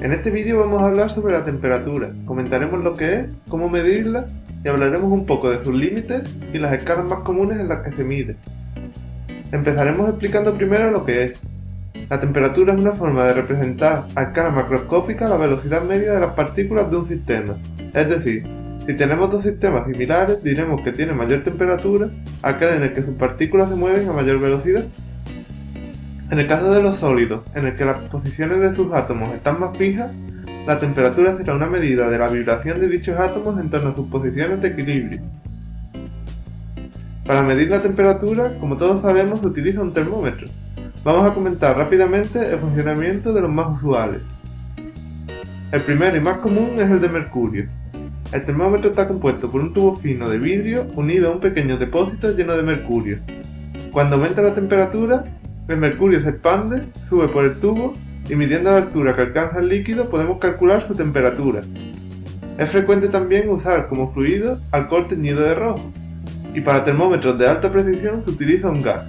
En este vídeo vamos a hablar sobre la temperatura, comentaremos lo que es, cómo medirla y hablaremos un poco de sus límites y las escalas más comunes en las que se mide. Empezaremos explicando primero lo que es. La temperatura es una forma de representar a escala macroscópica la velocidad media de las partículas de un sistema. Es decir, si tenemos dos sistemas similares, diremos que tiene mayor temperatura aquel en el que sus partículas se mueven a mayor velocidad. En el caso de los sólidos, en el que las posiciones de sus átomos están más fijas, la temperatura será una medida de la vibración de dichos átomos en torno a sus posiciones de equilibrio. Para medir la temperatura, como todos sabemos, se utiliza un termómetro. Vamos a comentar rápidamente el funcionamiento de los más usuales. El primero y más común es el de mercurio. El termómetro está compuesto por un tubo fino de vidrio unido a un pequeño depósito lleno de mercurio. Cuando aumenta la temperatura, el mercurio se expande, sube por el tubo y midiendo la altura que alcanza el líquido podemos calcular su temperatura. Es frecuente también usar como fluido alcohol teñido de rojo. Y para termómetros de alta precisión se utiliza un gas.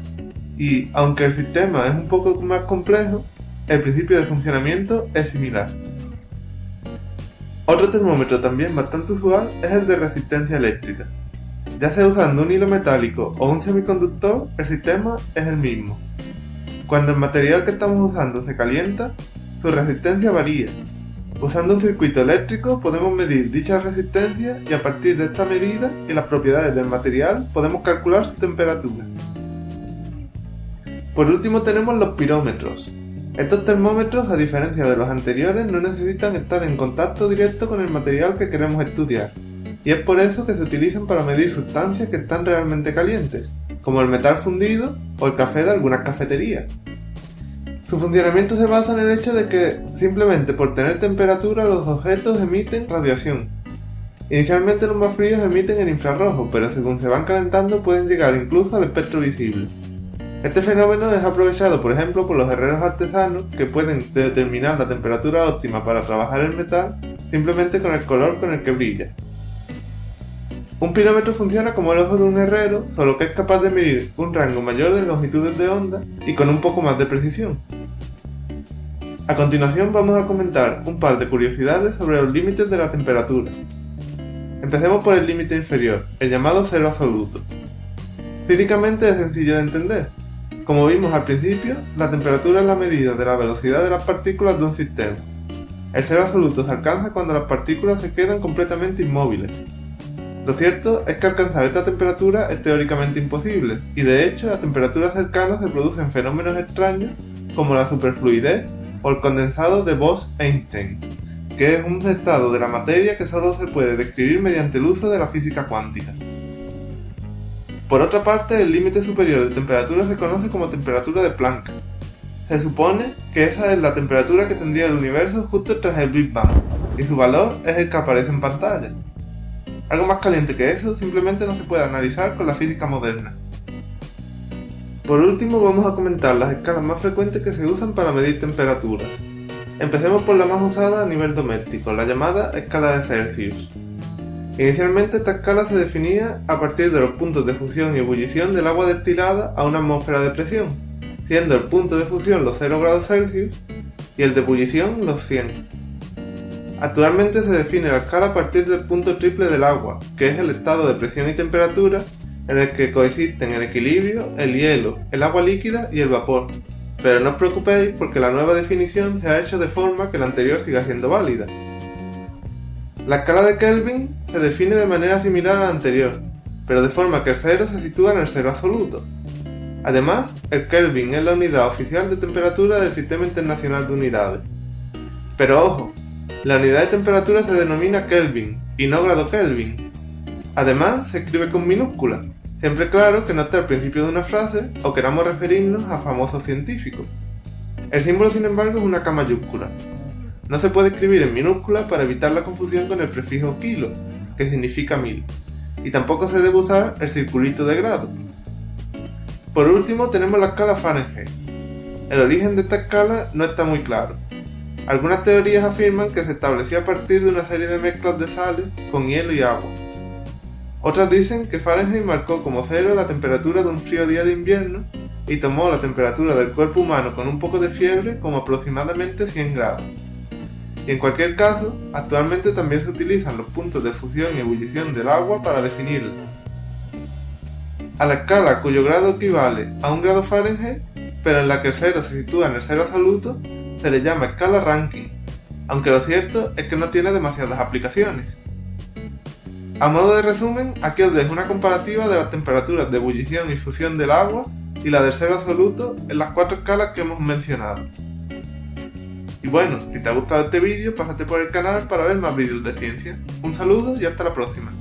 Y, aunque el sistema es un poco más complejo, el principio de funcionamiento es similar. Otro termómetro también bastante usual es el de resistencia eléctrica. Ya sea usando un hilo metálico o un semiconductor, el sistema es el mismo. Cuando el material que estamos usando se calienta, su resistencia varía. Usando un circuito eléctrico podemos medir dicha resistencia y a partir de esta medida y las propiedades del material podemos calcular su temperatura. Por último tenemos los pirómetros. Estos termómetros, a diferencia de los anteriores, no necesitan estar en contacto directo con el material que queremos estudiar, y es por eso que se utilizan para medir sustancias que están realmente calientes, como el metal fundido o el café de algunas cafeterías. Su funcionamiento se basa en el hecho de que, simplemente por tener temperatura, los objetos emiten radiación. Inicialmente los más fríos emiten el infrarrojo, pero según se van calentando pueden llegar incluso al espectro visible. Este fenómeno es aprovechado, por ejemplo, por los herreros artesanos que pueden determinar la temperatura óptima para trabajar el metal simplemente con el color con el que brilla. Un pirómetro funciona como el ojo de un herrero, solo que es capaz de medir un rango mayor de longitudes de onda y con un poco más de precisión. A continuación vamos a comentar un par de curiosidades sobre los límites de la temperatura. Empecemos por el límite inferior, el llamado cero absoluto. Físicamente es sencillo de entender. Como vimos al principio, la temperatura es la medida de la velocidad de las partículas de un sistema. El cero absoluto se alcanza cuando las partículas se quedan completamente inmóviles. Lo cierto es que alcanzar esta temperatura es teóricamente imposible, y de hecho a temperaturas cercanas se producen fenómenos extraños como la superfluidez o el condensado de Bose-Einstein, que es un estado de la materia que solo se puede describir mediante el uso de la física cuántica. Por otra parte, el límite superior de temperatura se conoce como temperatura de Planck. Se supone que esa es la temperatura que tendría el universo justo tras el Big Bang, y su valor es el que aparece en pantalla. Algo más caliente que eso simplemente no se puede analizar con la física moderna. Por último vamos a comentar las escalas más frecuentes que se usan para medir temperaturas. Empecemos por la más usada a nivel doméstico, la llamada escala de Celsius. Inicialmente esta escala se definía a partir de los puntos de fusión y ebullición del agua destilada a una atmósfera de presión, siendo el punto de fusión los 0 grados Celsius y el de ebullición los 100. Actualmente se define la escala a partir del punto triple del agua, que es el estado de presión y temperatura en el que coexisten en equilibrio el hielo, el agua líquida y el vapor. Pero no os preocupéis porque la nueva definición se ha hecho de forma que la anterior siga siendo válida. La escala de Kelvin se define de manera similar a la anterior, pero de forma que el cero se sitúa en el cero absoluto. Además, el Kelvin es la unidad oficial de temperatura del Sistema Internacional de Unidades. Pero ojo, la unidad de temperatura se denomina Kelvin y no grado Kelvin. Además, se escribe con minúscula, siempre claro que no esté al principio de una frase o queramos referirnos a famosos científicos. El símbolo, sin embargo, es una K mayúscula. No se puede escribir en minúscula para evitar la confusión con el prefijo kilo, que significa 1000, y tampoco se debe usar el circulito de grado. Por último tenemos la escala Fahrenheit. El origen de esta escala no está muy claro. Algunas teorías afirman que se estableció a partir de una serie de mezclas de sales con hielo y agua. Otras dicen que Fahrenheit marcó como cero la temperatura de un frío día de invierno y tomó la temperatura del cuerpo humano con un poco de fiebre como aproximadamente 100 grados. Y en cualquier caso, actualmente también se utilizan los puntos de fusión y ebullición del agua para definirlo. A la escala cuyo grado equivale a 1 grado Fahrenheit, pero en la que el cero se sitúa en el cero absoluto, se le llama escala Rankine, aunque lo cierto es que no tiene demasiadas aplicaciones. A modo de resumen, aquí os dejo una comparativa de las temperaturas de ebullición y fusión del agua y la del cero absoluto en las 4 escalas que hemos mencionado. Y bueno, si te ha gustado este vídeo, pásate por el canal para ver más vídeos de ciencia. Un saludo y hasta la próxima.